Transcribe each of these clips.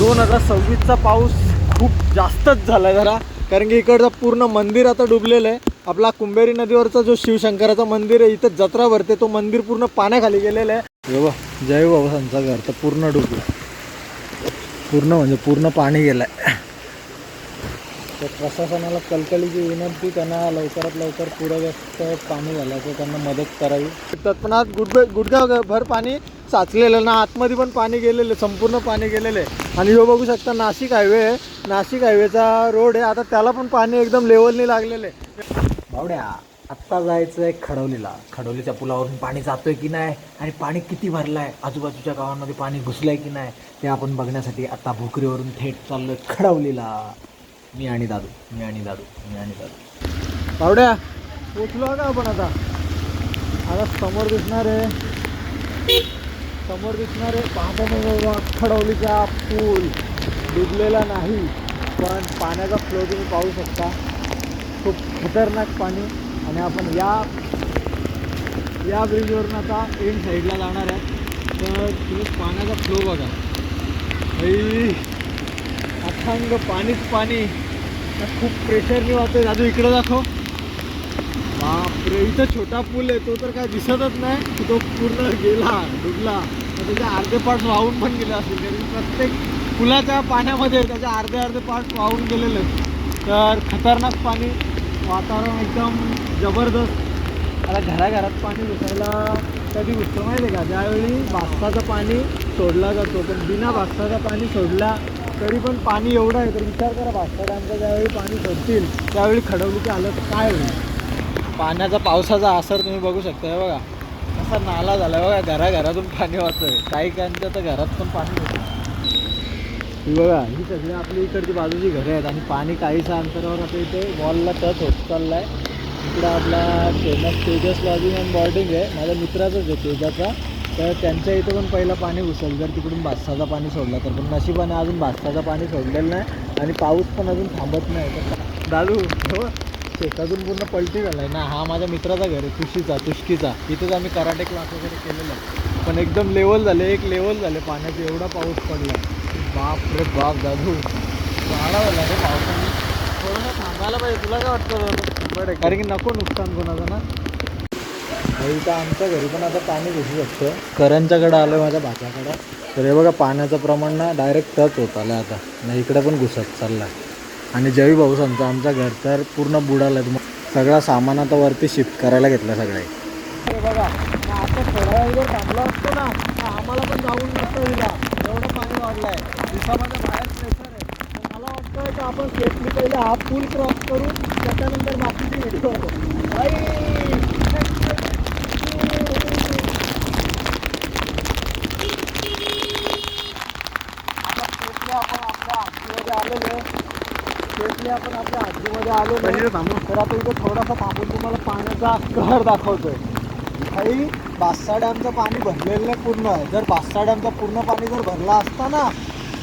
2026चा पाऊस खूप जास्तच झाला जरा, कारण की इकडचं पूर्ण मंदिर आता डुबलेलं आहे. आपला कुंभेरी नदीवरचा जो शिवशंकराचा मंदिर आहे, इथं जत्रा भरते, तो मंदिर पूर्ण पाण्याखाली गेलेलं आहे. हे बघ, जय बाबासांचं घर तर पूर्ण डुबलं, पूर्ण म्हणजे पूर्ण पाणी गेलं आहे. तर प्रशासनाला कलकलीची विनंती, त्यांना लवकरात लवकर पूरग्रस्त पाणी झालं तर त्यांना मदत करावी. पण आज गुडघाभर पाणी साचलेलं ना, आतमध्ये पण पाणी गेलेलं, संपूर्ण पाणी गेलेलं आहे. आणि हे बघू शकता नाशिक हायवे आहे, नाशिक हायवेचा रोड आहे, आता त्याला पण पाणी एकदम लेवलनी लागलेलं आहे. बावड्या, आत्ता जायचं आहे खडवलीला. खडवलीच्या पुलावरून पाणी जातोय की नाही आणि पाणी किती भरलं आहे, आजूबाजूच्या गावांमध्ये पाणी घुसलं आहे की नाही, ते आपण बघण्यासाठी आता भोकरीवरून थेट चाललो आहे खडवलीला. मी आणि दादू. बावड्या, पोचलो का आपण आता? आता समोर दिसणार आहे पाहता खडवलीचा पूल डुबलेला नाही, पण पाण्याचा फ्लो तुम्ही पाहू शकता, खूप खतरनाक पाणी. आणि आपण या ब्रिजवरून आता एंड साईडला जाणार आहे. तर तुम्ही पाण्याचा फ्लो बघा, अथांग पाणीच पाणी, खूप प्रेशरने वाहतोय. दादू इकडं दाखव. बापरे, इथं छोटा पूल आहे, तो तर काय दिसतच नाही की तो पूर्ण गेला, डुबला. तर त्याचे अर्धे पार्ट वाहून पण गेले असतील, कारण प्रत्येक पुलाच्या पाण्यामध्ये त्याचे अर्धे पार्ट वाहून गेलेले आहेत. तर खतरनाक पाणी, वातावरण एकदम जबरदस्त. आता घराघरात पाणी घुसायला कधी घुसतं माहिती आहे का? ज्यावेळी भास्ताचं पाणी सोडला जातो, पण बिना भास्ताचं पाणी सोडला तरी पण पाणी एवढं आहे. तर विचार करा, भास्ता डॅमचं ज्यावेळी पाणी सोडतील त्यावेळी खडवलीची हालत काय होईल. पाण्याचा, पावसाचा असर तुम्ही बघू शकता. हे बघा असा नाला झाला आहे बघा, घराघरातून पाणी वाहतंय. काही काहींच्या तर घरात पण पाणी होतं. ही बघा, ही सगळी आपली इकडची बाजूची घरं आहेत आणि पाणी काहीशा अंतरावर आता इथे वॉलला टच होत चाललं आहे. इकडं आपला famous Tejas lodging and boarding आहे, माझ्या मित्राचंच आहे तेजाचा. तर त्यांच्या इथं पण पहिलं पाणी घुसल जर तिकडून भास्ताचं पाणी सोडलं तर, पण नशिबाने अजून भास्ताचं पाणी सोडलेलं नाही आणि पाऊस पण अजून थांबत नाही. तर दादू हो, शेतातून पूर्ण पलटी झाला आहे ना. हा माझ्या मित्राचा घर आहे, तुष्कीचा. इथंच आम्ही कराटे क्लास वगैरे केलेलं आहे, पण एकदम लेवल झाले पाण्याचे, एवढा पाऊस पडला. बाप रे बाप दादू, वाढा झाला रे पावसाने. थोडंसं थांबायला पाहिजे, तुला काय वाटतं? बरं, कारण की नको नुकसान कोणाचं ना. इथं आमच्या घरी पण आता पाणी घुसू शकतं. करणच्याकडं आलं आहे माझ्या भाच्याकडं. तर हे बघा, पाण्याचं प्रमाण ना डायरेक्ट टच होत आलं आता ना, इकडे पण घुसत चालला. आणि जय भाऊसांचं आमचं घर तर पूर्ण बुडालं आहे. सगळा सामान आता वरती शिफ्ट करायला घेतलं सगळे. हे बघा, आता थोडा वेळ जर थांबला असतो ना, आम्हाला पण जाऊन नसतं दिला, एवढं पाणी वाढलं आहे. दिवसामध्ये बाहेर प्रेशर आहे. मला वाटतं की आपण सेफली पहिले हा पूल क्रॉस करू, त्याच्यानंतर बाकीची व्हिडिओ. आपण आपल्या आजीमध्ये आलो तर आता इथे थोडासा थांबून तुम्हाला पाण्याचा कहर दाखवतोय. काही भास्ता डॅमचं पाणी भरलेलं नाही पूर्ण. जर भास्ता डॅमचा पूर्ण पाणी जर भरला असता ना,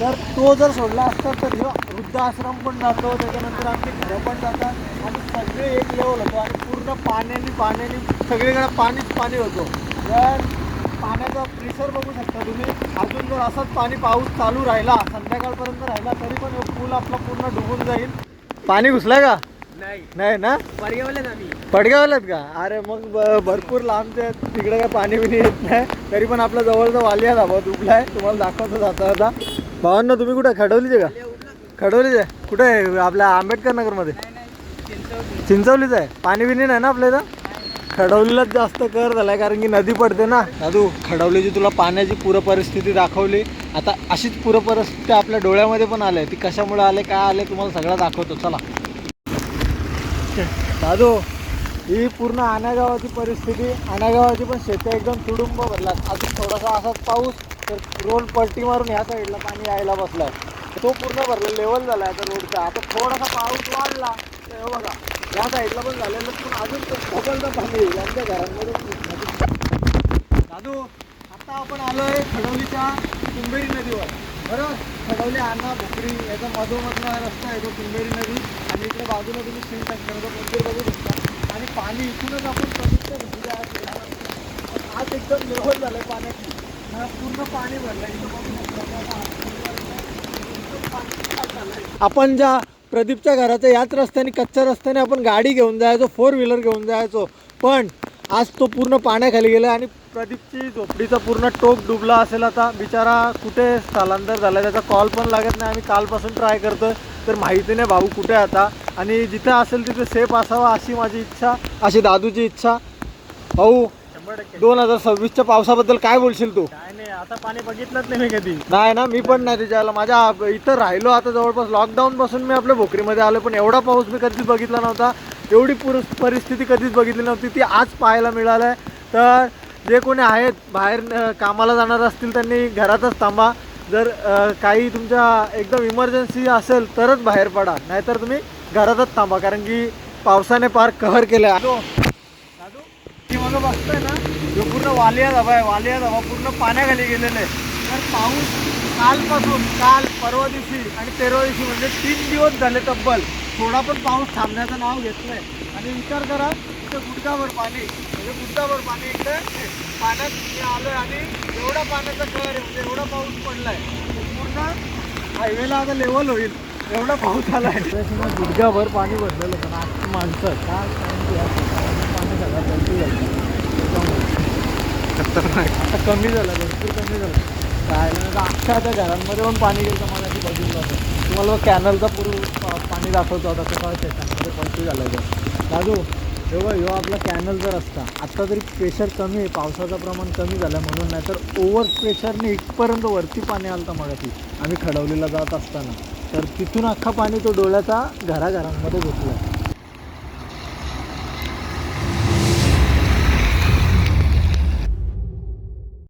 तर तो जर सोडला असता तर वृद्धाश्रम पण जातो, त्याच्यानंतर आमची घरं पण जातात आणि सगळे एक लेवल होतो आणि पूर्ण पाण्याने सगळीकडे पाणी होतो. तर पाण्याचा प्रेशर बघू शकता तुम्ही. अजून जर असंच पाऊस चालू राहिला, संध्याकाळपर्यंत राहिला, तरी पण पूल आपला पूर्ण डुबून जाईल. पाणी घुसलं का? नाही ना, पडगावल्यात का? अरे मग भरपूर लांबचे आहेत, तिकडे काय पाणी बिणी येत नाही. तरी पण आपल्या जवळचा वालिया धाबा डुबलाय, तुम्हाला दाखवतो जाता. भावांना तुम्ही कुठे? खडवलीचे का? खडवलीचे कुठे आहे? आपल्या आंबेडकर नगरमध्ये, चिंचवलीच आहे. पाणी बिणी नाही ना आपल्या इथं? खडवलीलाच जास्त कर झालाय, कारण की नदी पडते ना. दादू, खडवलीची तुला पाण्याची पूर परिस्थिती दाखवली. आता अशीच पूर परिस्थिती आपल्या डोळ्यामध्ये पण आली आहे. ती कशामुळे आले, काय आले, तुम्हाला सगळं दाखवतो, चला. दादू, ही पूर्ण आण्यागावाची परिस्थिती. आण्यागावाची पण शेती एकदम तुडुंब भरलात. अजून थोडासा असाच पाऊस तर रोड पलटी मारून ह्या साईडला पाणी यायला बसलाय. तो पूर्ण भरला, लेवल झाला आहे आता रोडचा. आता थोडासा पाऊस वाढला तर बघा, या साईडला पण झालेलं, पण अजून ढकलतं पाणी यांच्या घरांमध्ये. दादू, आता आपण आलो आहे खडवलीच्या कुंभेरी नदीवर, बरोबर? खडवली, आणा, भोकरी याचा मधोमधला रस्ता आहे तो कुंभेरी नदी. आणि इकडे बाजूला तुम्ही शिवशंकराचं मंदिर बघू शकता. आणि पाणी इथूनच आपण आज एकदम लेवल झालं आहे पाण्याची, पूर्ण पाणी भरलं. इथं बघू शकता आपण ज्या प्रदीपच्या घराच्या याच रस्त्याने कच्च्या रस्त्याने आपण गाडी घेऊन जायचो, 4 व्हीलर घेऊन जायचो, पण आज तो पूर्ण पाण्याखाली गेला आणि प्रदीपची झोपडीचा पूर्ण टोक डुबला असेल. आता बिचारा कुठे स्थलांतर झाला, त्याचा कॉल पण लागत नाही. आम्ही कालपासून ट्राय करतोय, तर माहिती नाही भाऊ कुठे आता, आणि जिथे असेल तिथे सेफ असावा अशी माझी इच्छा, अशी दादूची इच्छा. भाऊ 2026च्या पावसाबद्दल काय बोलशील तू? काय नाही, आता पाणी बघितलंच नाही मी कधी. नाही ना, मी पण नाही त्याच्याला. माझ्या इथं राहिलो आता जवळपास लॉकडाऊन पासून मी आपल्या भोकरीमध्ये आलो, पण एवढा पाऊस मी कधीच बघितला नव्हता. एवढी परिस्थिती कधीच बघितली नव्हती, ती आज पाहायला मिळालं आहे. तर जे कोणी आहेत बाहेर कामाला जाणार असतील त्यांनी घरातच थांबा. जर काही तुमच्या एकदम इमर्जन्सी असेल तरच बाहेर पडा, नाहीतर तुम्ही घरातच थांबा, कारण की पावसाने पार कहर केलं आहे. दादू ती मग बघतोय ना, जो पूर्ण वालिया धबा आहे, वालिया धबा पूर्ण पाण्याखाली गेलेलं आहे. तर पाऊस कालपासून, काल परवा दिवशी आणि 13व्या दिवशी म्हणजे 3 दिवस झाले तब्बल, थोडा पण पाऊस थांबण्याचं नाव घेत नाही. आणि विचार करा, इथं गुडघाभर पाणी, म्हणजे गुडघाभर पाणी इकडे पाण्यात मी आलोय आणि एवढा पाण्याचा कहर आहे, म्हणजे एवढा पाऊस पडलाय पूर्ण हायवेला आता लेवल होईल, एवढा पाऊस आला आहे. गुडघाभर पाणी भरलेलं पण आज माणसं काय पाणी झालं आता कमी झालं, भरपूर कमी झालं. राहिलं अख्ख्या त्या घरांमध्ये पण पाणी गेलं तर मला ती बघितलं होतं. तुम्हाला कॅनलचा पूर्ण पाणी दाखवतो होता, तो काय शेतांमध्ये पलटी झालं होतं. दादू तेव्हा ह्यो आपला कॅनलचा रस्ता आत्ता तरी प्रेशर कमी आहे, पावसाचं प्रमाण कमी झालं म्हणून, नाही तर ओव्हर प्रेशरने इथपर्यंत वरती पाणी आलं होतं मगाशी आम्ही खडवलीला जात असताना. तर तिथून अख्खा पाणी तो डोळ्याचा घराघरांमध्ये घुसला.